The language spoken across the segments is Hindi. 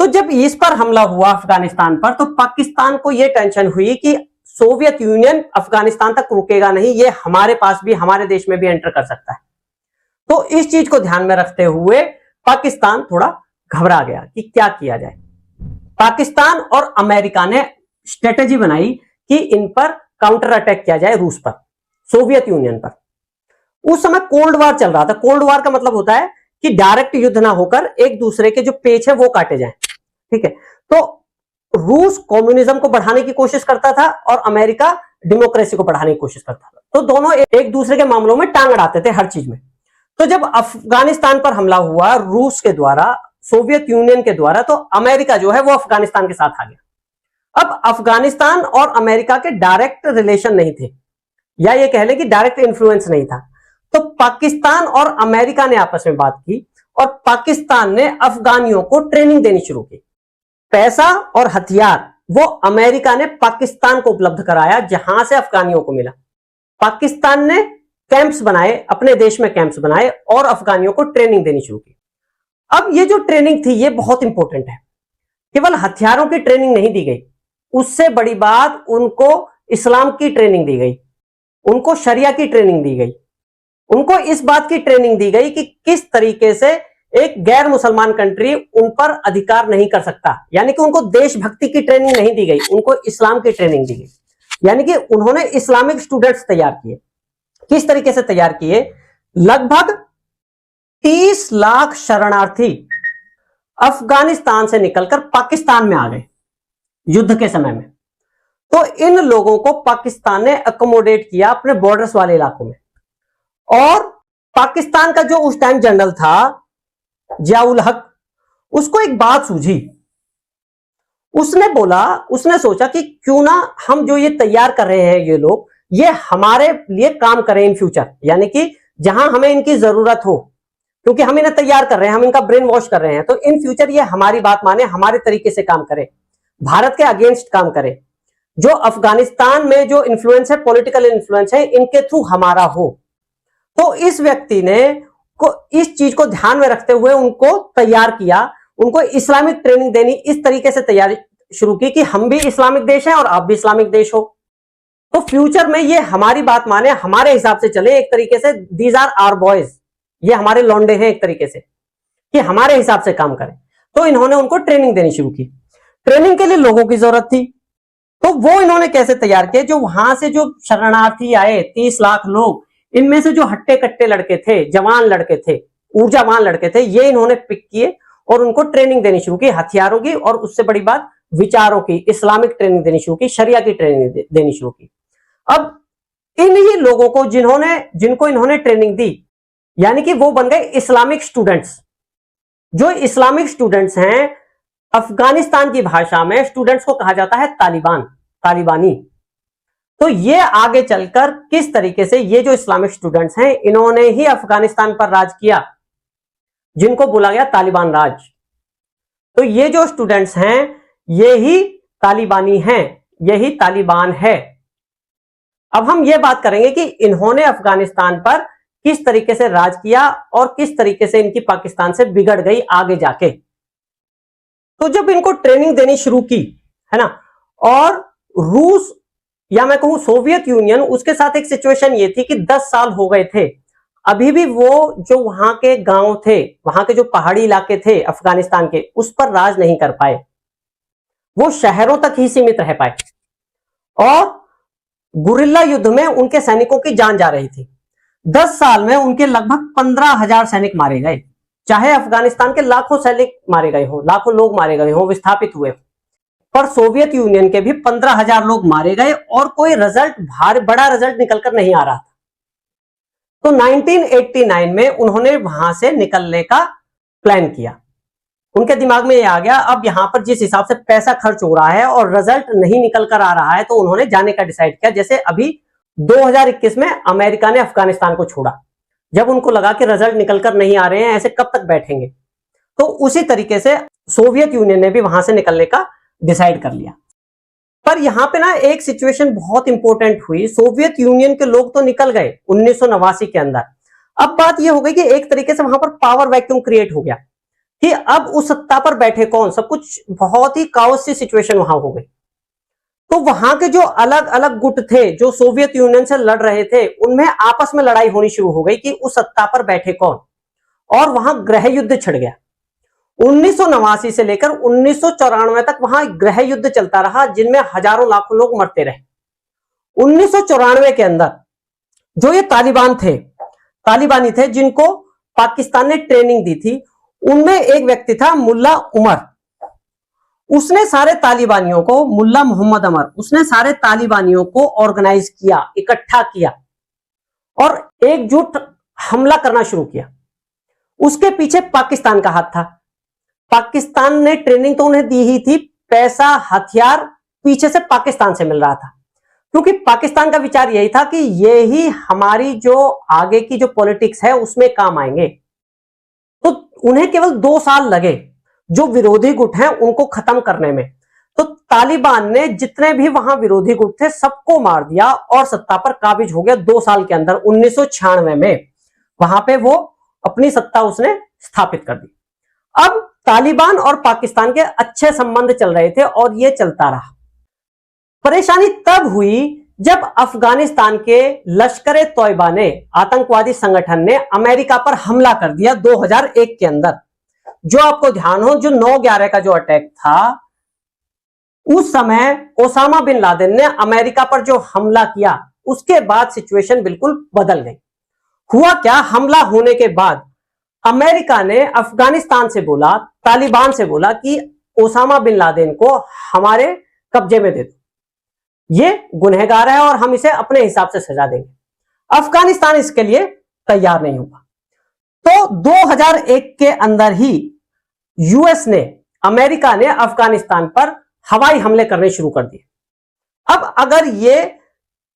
तो जब इस पर हमला हुआ अफगानिस्तान पर, तो पाकिस्तान को यह टेंशन हुई कि सोवियत यूनियन अफगानिस्तान तक रुकेगा नहीं, ये हमारे पास भी, हमारे देश में भी एंटर कर सकता है। तो इस चीज को ध्यान में रखते हुए पाकिस्तान थोड़ा घबरा गया कि क्या किया जाए। पाकिस्तान और अमेरिका ने स्ट्रेटेजी बनाई कि इन पर काउंटर अटैक किया जाए, रूस पर, सोवियत यूनियन पर। उस समय कोल्ड वार चल रहा था। कोल्ड वार का मतलब होता है कि डायरेक्ट युद्ध ना होकर एक दूसरे के जो पेच है वो काटे जाएं, ठीक है। तो रूस कम्युनिज्म को बढ़ाने की कोशिश करता था और अमेरिका डेमोक्रेसी को बढ़ाने की कोशिश करता था। तो दोनों एक दूसरे के मामलों में टांग अड़ाते थे हर चीज में। तो जब अफगानिस्तान पर हमला हुआ रूस के द्वारा, सोवियत यूनियन के द्वारा, तो अमेरिका जो है वो अफगानिस्तान के साथ आ गया। अब अफगानिस्तान और अमेरिका के डायरेक्ट रिलेशन नहीं थे, या ये कह लें कि डायरेक्ट इन्फ्लुएंस नहीं था। तो पाकिस्तान और अमेरिका ने आपस में बात की और पाकिस्तान ने अफगानियों को ट्रेनिंग देनी शुरू की। पैसा और हथियार वो अमेरिका ने पाकिस्तान को उपलब्ध कराया, जहां से अफगानियों को मिला। पाकिस्तान ने कैंप्स बनाए, अपने देश में कैंप्स बनाए और अफगानियों को ट्रेनिंग देनी शुरू की। अब ये जो ट्रेनिंग थी ये बहुत इंपॉर्टेंट है। केवल हथियारों की ट्रेनिंग नहीं दी गई, उससे बड़ी बात उनको इस्लाम की ट्रेनिंग दी गई, उनको शरिया की ट्रेनिंग दी गई, उनको इस बात की ट्रेनिंग दी गई कि किस तरीके से एक गैर मुसलमान कंट्री उन पर अधिकार नहीं कर सकता। यानी कि उनको देशभक्ति की ट्रेनिंग नहीं दी गई, उनको इस्लाम की ट्रेनिंग दी गई। यानी कि उन्होंने इस्लामिक स्टूडेंट्स तैयार किए। किस तरीके से तैयार किए? लगभग 30 लाख शरणार्थी अफगानिस्तान से निकलकर पाकिस्तान में आ गए युद्ध के समय में। तो इन लोगों को पाकिस्तान ने अकोमोडेट किया अपने बॉर्डर्स वाले इलाकों में। और पाकिस्तान का जो उस टाइम जनरल था जियाउल हक, उसको एक बात सूझी। उसने बोला, उसने सोचा कि क्यों ना हम जो ये तैयार कर रहे हैं ये लोग, ये हमारे लिए काम करें इन फ्यूचर। यानी कि जहां हमें इनकी जरूरत हो, क्योंकि हम इन्हें तैयार कर रहे हैं, हम इनका ब्रेन वॉश कर रहे हैं, तो इन फ्यूचर ये हमारी बात माने, हमारे तरीके से काम करे, भारत के अगेंस्ट काम करे। जो अफगानिस्तान में जो इन्फ्लुएंस है, पॉलिटिकल इन्फ्लुएंस है, इनके थ्रू हमारा हो। तो इस व्यक्ति ने को इस चीज को ध्यान में रखते हुए उनको तैयार किया, उनको इस्लामिक ट्रेनिंग देनी इस तरीके से तैयारी शुरू की कि हम भी इस्लामिक देश हैं और आप भी इस्लामिक देश हो। तो फ्यूचर में ये हमारी बात माने, हमारे हिसाब से चले, एक तरीके से दीज आर आवर बॉयज, ये हमारे लौंडे हैं एक तरीके से, कि हमारे हिसाब से काम करें। तो इन्होंने उनको ट्रेनिंग देनी शुरू की। ट्रेनिंग के लिए लोगों की जरूरत थी, तो वो इन्होंने कैसे तैयार किए? जो वहां से जो शरणार्थी आए 30 लाख लोग, इनमें से जो हट्टे कट्टे लड़के थे, जवान लड़के थे, ऊर्जावान लड़के थे, ये इन्होंने पिक किए और उनको ट्रेनिंग देनी शुरू की, हथियारों की, और उससे बड़ी बात विचारों की, इस्लामिक ट्रेनिंग देनी शुरू की, शरिया की ट्रेनिंग देनी शुरू की। अब इन्हीं लोगों को जिनको इन्होंने ट्रेनिंग दी, यानी कि वो बन गए इस्लामिक स्टूडेंट्स। जो इस्लामिक स्टूडेंट्स हैं, अफगानिस्तान की भाषा में स्टूडेंट्स को कहा जाता है तालिबानी। तो ये आगे चलकर किस तरीके से ये जो इस्लामिक स्टूडेंट्स हैं, इन्होंने ही अफगानिस्तान पर राज किया, जिनको बोला गया तालिबान राज। तो ये जो स्टूडेंट्स हैं ये ही तालिबानी हैं, यही तालिबान है। अब हम ये बात करेंगे कि इन्होंने अफगानिस्तान पर किस तरीके से राज किया और किस तरीके से इनकी पाकिस्तान से बिगड़ गई आगे जाके। तो जब इनको ट्रेनिंग देनी शुरू की, है ना, और रूस या मैं कहूं सोवियत यूनियन, उसके साथ एक सिचुएशन ये थी कि 10 साल हो गए थे, अभी भी वो जो वहां के गांव थे, वहां के जो पहाड़ी इलाके थे अफगानिस्तान के, उस पर राज नहीं कर पाए, वो शहरों तक ही सीमित रह पाए और गुरिल्ला युद्ध में उनके सैनिकों की जान जा रही थी। 10 साल में उनके लगभग 15,000 सैनिक मारे गए, चाहे अफगानिस्तान के लाखों सैनिक मारे गए हों, लाखों लोग मारे गए हों, विस्थापित हुए, पर सोवियत यूनियन के भी 15,000 लोग मारे गए और कोई बड़ा रिजल्ट निकलकर नहीं आ रहा था। तो 1989 में उन्होंने वहां से निकलने का प्लान किया। उनके दिमाग में ये आ गया, अब यहां पर जिस हिसाब से पैसा खर्च हो रहा है और रिजल्ट नहीं निकल कर आ रहा है, तो उन्होंने जाने का डिसाइड किया। जैसे अभी 2021 में अमेरिका ने अफगानिस्तान को छोड़ा, जब उनको लगा कि रिजल्ट निकलकर नहीं आ रहे हैं, ऐसे कब तक बैठेंगे, तो उसी तरीके से सोवियत यूनियन ने भी वहां से निकलने का डिसाइड कर लिया। पर यहां पे ना एक सिचुएशन बहुत इंपॉर्टेंट हुई। सोवियत यूनियन के लोग तो निकल गए 1989 के अंदर। अब बात यह हो गई कि एक तरीके से वहां पर पावर वैक्यूम क्रिएट हो गया। कि अब उस सत्ता पर बैठे कौन, सब कुछ बहुत ही काओस सी सिचुएशन वहां हो गई। तो वहां के जो अलग अलग गुट थे जो सोवियत यूनियन से लड़ रहे थे, उनमें आपस में लड़ाई होनी शुरू हो गई कि उस सत्ता पर बैठे कौन, और वहां गृह युद्ध छिड़ गया। 1989 से लेकर 1994 तक वहां गृह युद्ध चलता रहा, जिनमें हजारों लाखों लोग मरते रहे। 1994 के अंदर जो ये तालिबानी थे जिनको पाकिस्तान ने ट्रेनिंग दी थी, उनमें एक व्यक्ति था मुल्ला उमर। उसने सारे तालिबानियों को, मुल्ला मोहम्मद उमर, उसने सारे तालिबानियों को ऑर्गेनाइज किया, इकट्ठा किया और एकजुट हमला करना शुरू किया। उसके पीछे पाकिस्तान का हाथ था। पाकिस्तान ने ट्रेनिंग तो उन्हें दी ही थी, पैसा हथियार पीछे से पाकिस्तान से मिल रहा था, क्योंकि पाकिस्तान का विचार यही था कि ये ही हमारी जो आगे की जो पॉलिटिक्स है उसमें काम आएंगे। तो उन्हें केवल 2 साल लगे जो विरोधी गुट हैं उनको खत्म करने में। तो तालिबान ने जितने भी वहां विरोधी गुट थे सबको मार दिया और सत्ता पर काबिज हो गया 2 साल के अंदर। 1996 में वहां पे वो अपनी सत्ता उसने स्थापित कर दी। अब तालिबान और पाकिस्तान के अच्छे संबंध चल रहे थे और ये चलता रहा। परेशानी तब हुई जब अफगानिस्तान के लश्कर ए तोयबा ने, आतंकवादी संगठन ने अमेरिका पर हमला कर दिया 2001 के अंदर। जो आपको ध्यान हो, जो 9/11 का जो अटैक था, उस समय ओसामा बिन लादेन ने अमेरिका पर जो हमला किया, उसके बाद सिचुएशन बिल्कुल बदल गई। हुआ क्या, हमला होने के बाद अमेरिका ने अफगानिस्तान से बोला, तालिबान से बोला कि ओसामा बिन लादेन को हमारे कब्जे में दे दो, ये गुनहगार है और हम इसे अपने हिसाब से सजा देंगे। अफगानिस्तान इसके लिए तैयार नहीं हुआ। तो 2001 के अंदर ही यूएस ने, अमेरिका ने अफगानिस्तान पर हवाई हमले करने शुरू कर दिए। अब अगर ये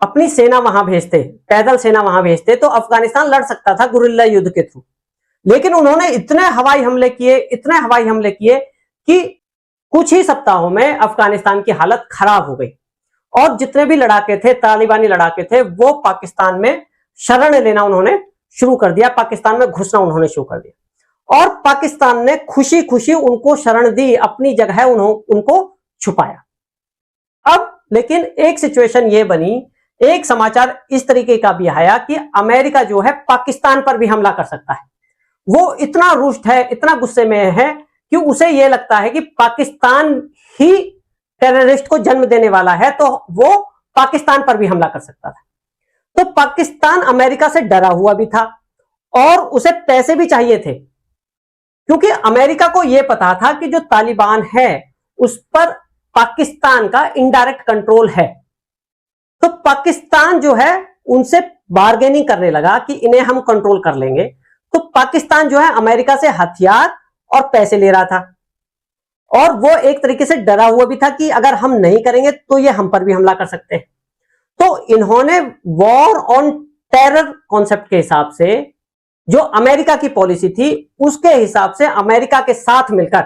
अपनी सेना वहां भेजते, पैदल सेना वहां भेजते, तो अफगानिस्तान लड़ सकता था गुरिल्ला युद्ध के थ्रू। लेकिन उन्होंने इतने हवाई हमले किए कि कुछ ही सप्ताहों में अफगानिस्तान की हालत खराब हो गई और जितने भी लड़ाके थे, तालिबानी लड़ाके थे, वो पाकिस्तान में शरण लेना उन्होंने शुरू कर दिया, पाकिस्तान में घुसना उन्होंने शुरू कर दिया और पाकिस्तान ने खुशी खुशी उनको शरण दी, अपनी जगह उनको छुपाया। अब लेकिन एक सिचुएशन ये बनी, एक समाचार इस तरीके का भी आया कि अमेरिका जो है पाकिस्तान पर भी हमला कर सकता है। वो इतना रुष्ट है, इतना गुस्से में है कि उसे यह लगता है कि पाकिस्तान ही टेररिस्ट को जन्म देने वाला है, तो वो पाकिस्तान पर भी हमला कर सकता था। तो पाकिस्तान अमेरिका से डरा हुआ भी था और उसे पैसे भी चाहिए थे, क्योंकि अमेरिका को यह पता था कि जो तालिबान है उस पर पाकिस्तान का इनडायरेक्ट कंट्रोल है। तो पाकिस्तान जो है उनसे बार्गेनिंग करने लगा कि इन्हें हम कंट्रोल कर लेंगे। तो पाकिस्तान जो है अमेरिका से हथियार और पैसे ले रहा था और वो एक तरीके से डरा हुआ भी था कि अगर हम नहीं करेंगे तो ये हम पर भी हमला कर सकते हैं। तो इन्होंने वॉर ऑन टेरर कॉन्सेप्ट के हिसाब से, जो अमेरिका की पॉलिसी थी उसके हिसाब से, अमेरिका के साथ मिलकर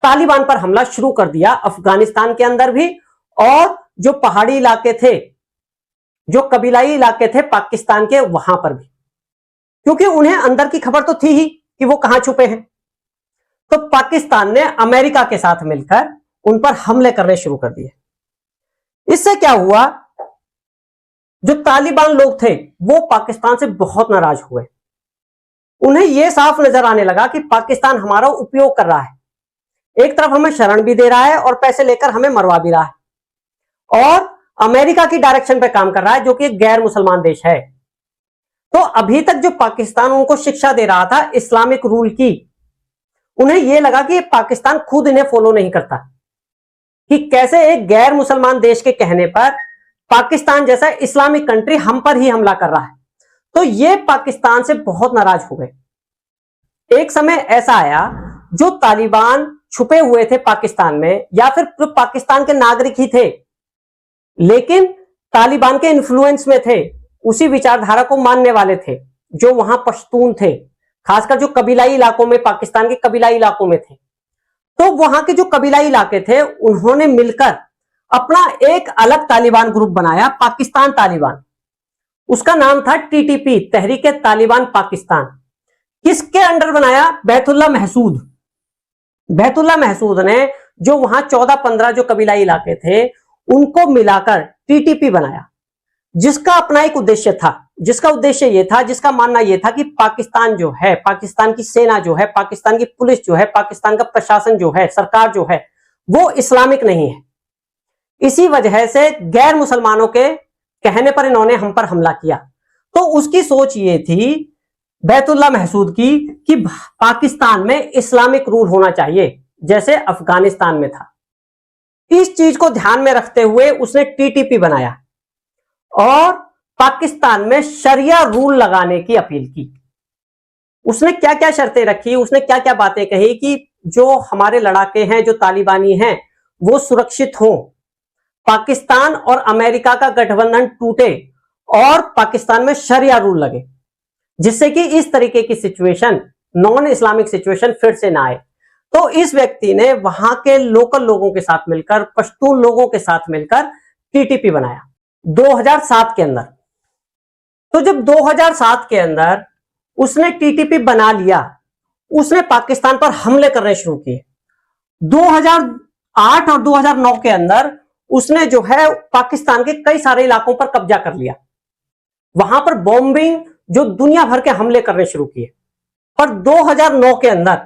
तालिबान पर हमला शुरू कर दिया, अफगानिस्तान के अंदर भी और जो पहाड़ी इलाके थे, जो कबीलाई इलाके थे पाकिस्तान के, वहां पर भी, क्योंकि उन्हें अंदर की खबर तो थी ही कि वो कहां छुपे हैं। तो पाकिस्तान ने अमेरिका के साथ मिलकर उन पर हमले करने शुरू कर दिए। इससे क्या हुआ, जो तालिबान लोग थे वो पाकिस्तान से बहुत नाराज हुए। उन्हें यह साफ नजर आने लगा कि पाकिस्तान हमारा उपयोग कर रहा है, एक तरफ हमें शरण भी दे रहा है और पैसे लेकर हमें मरवा भी रहा है और अमेरिका की डायरेक्शन पे काम कर रहा है, जो कि एक गैर मुसलमान देश है। तो अभी तक जो पाकिस्तान उनको शिक्षा दे रहा था इस्लामिक रूल की, उन्हें यह लगा कि पाकिस्तान खुद इन्हें फॉलो नहीं करता, कि कैसे एक गैर मुसलमान देश के कहने पर पाकिस्तान जैसा इस्लामिक कंट्री हम पर ही हमला कर रहा है। तो ये पाकिस्तान से बहुत नाराज हो गए। एक समय ऐसा आया जो तालिबान छुपे हुए थे पाकिस्तान में, या फिर पाकिस्तान के नागरिक ही थे लेकिन तालिबान के इन्फ्लुएंस में थे, उसी विचारधारा को मानने वाले थे, जो वहां पश्तून थे, खासकर जो कबीलाई इलाकों में, पाकिस्तान के कबीलाई इलाकों में थे। तो वहां के जो कबीलाई इलाके थे उन्होंने मिलकर अपना एक अलग तालिबान ग्रुप बनाया, पाकिस्तान तालिबान। उसका नाम था टीटीपी, तहरीक तालिबान पाकिस्तान। किसके अंडर बनाया? बैतुल्ला महसूद, बैतुल्लाह महसूद ने जो वहां 14-15 जो कबीलाई इलाके थे उनको मिलाकर टीटीपी बनाया, जिसका अपना एक उद्देश्य था, जिसका उद्देश्य यह था, जिसका मानना यह था कि पाकिस्तान जो है, पाकिस्तान की सेना जो है, पाकिस्तान की पुलिस जो है, पाकिस्तान का प्रशासन जो है, सरकार जो है, वो इस्लामिक नहीं है। इसी वजह से गैर मुसलमानों के कहने पर इन्होंने हम पर हमला किया। तो उसकी सोच ये थी बैतुल्लाह महसूद की कि पाकिस्तान में इस्लामिक रूल होना चाहिए जैसे अफगानिस्तान में था। इस चीज को ध्यान में रखते हुए उसने टीटीपी बनाया और पाकिस्तान में शरिया रूल लगाने की अपील की। उसने क्या क्या शर्तें रखी, उसने क्या क्या बातें कही कि जो हमारे लड़ाके हैं, जो तालिबानी हैं, वो सुरक्षित हों, पाकिस्तान और अमेरिका का गठबंधन टूटे और पाकिस्तान में शरिया रूल लगे, जिससे कि इस तरीके की सिचुएशन, नॉन इस्लामिक सिचुएशन फिर से ना आए। तो इस व्यक्ति ने वहां के लोकल लोगों के साथ मिलकर, पश्तून लोगों के साथ मिलकर टीटीपी बनाया 2007 के अंदर। तो जब 2007 के अंदर उसने टीटीपी बना लिया, उसने पाकिस्तान पर हमले करने शुरू किए। 2008 और 2009 के अंदर उसने जो है पाकिस्तान के कई सारे इलाकों पर कब्जा कर लिया, वहां पर बॉम्बिंग, जो दुनिया भर के हमले करने शुरू किए। पर 2009 के अंदर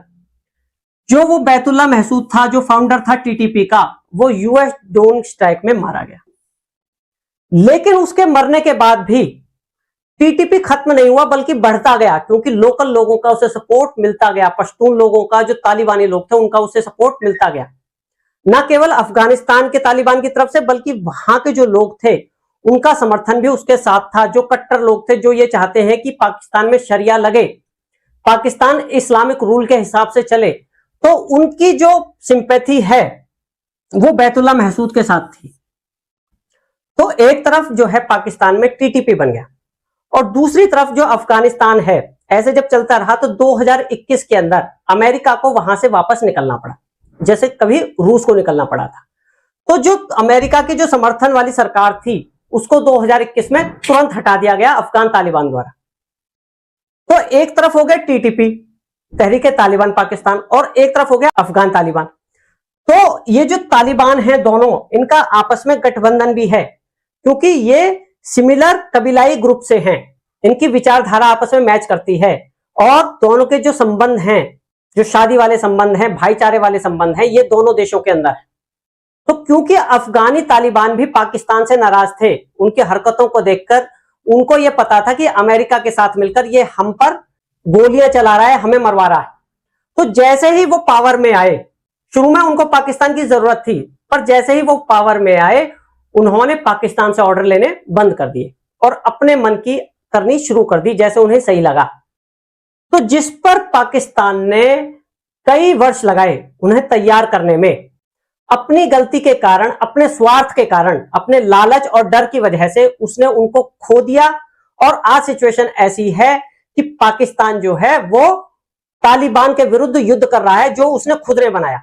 जो वो बैतुल्लाह महसूद था, जो फाउंडर था टीटीपी का, वो यूएस ड्रोन स्ट्राइक में मारा गया। लेकिन उसके मरने के बाद भी टीटीपी खत्म नहीं हुआ, बल्कि बढ़ता गया, क्योंकि लोकल लोगों का उसे सपोर्ट मिलता गया, पश्तून लोगों का, जो तालिबानी लोग थे, उनका उसे सपोर्ट मिलता गया। न केवल अफगानिस्तान के तालिबान की तरफ से, बल्कि वहां के जो लोग थे उनका समर्थन भी उसके साथ था। जो कट्टर लोग थे, जो ये चाहते हैं कि पाकिस्तान में शरिया लगे, पाकिस्तान इस्लामिक रूल के हिसाब से चले, तो उनकी जो सिंपैथी है वो बैतुल्लाह महसूद के साथ थी। तो एक तरफ जो है पाकिस्तान में टीटीपी बन गया और दूसरी तरफ जो अफगानिस्तान है, ऐसे जब चलता रहा तो 2021 के अंदर अमेरिका को वहां से वापस निकलना पड़ा, जैसे कभी रूस को निकलना पड़ा था। तो जो अमेरिका की जो समर्थन वाली सरकार थी उसको 2021 में तुरंत हटा दिया गया अफगान तालिबान द्वारा। तो एक तरफ हो गया टीटीपी, तहरीके तालिबान पाकिस्तान, और एक तरफ हो गया अफगान तालिबान। तो ये जो तालिबान है दोनों, इनका आपस में गठबंधन भी है, क्योंकि ये सिमिलर कबीलाई ग्रुप से हैं, इनकी विचारधारा आपस में मैच करती है और दोनों के जो संबंध हैं, जो शादी वाले संबंध हैं, भाईचारे वाले संबंध हैं, ये दोनों देशों के अंदर है। तो क्योंकि अफगानी तालिबान भी पाकिस्तान से नाराज थे, उनकी हरकतों को देखकर उनको यह पता था कि अमेरिका के साथ मिलकर ये हम पर गोलियां चला रहा है, हमें मरवा रहा है। तो जैसे ही वो पावर में आए, शुरू में उनको पाकिस्तान की जरूरत थी, पर जैसे ही वो पावर में आए उन्होंने पाकिस्तान से ऑर्डर लेने बंद कर दिए और अपने मन की करनी शुरू कर दी, जैसे उन्हें सही लगा। तो जिस पर पाकिस्तान ने कई वर्ष लगाए उन्हें तैयार करने में, अपनी गलती के कारण, अपने स्वार्थ के कारण, अपने लालच और डर की वजह से उसने उनको खो दिया। और आज सिचुएशन ऐसी है कि पाकिस्तान जो है वो तालिबान के विरुद्ध युद्ध कर रहा है, जो उसने खुद ने बनाया।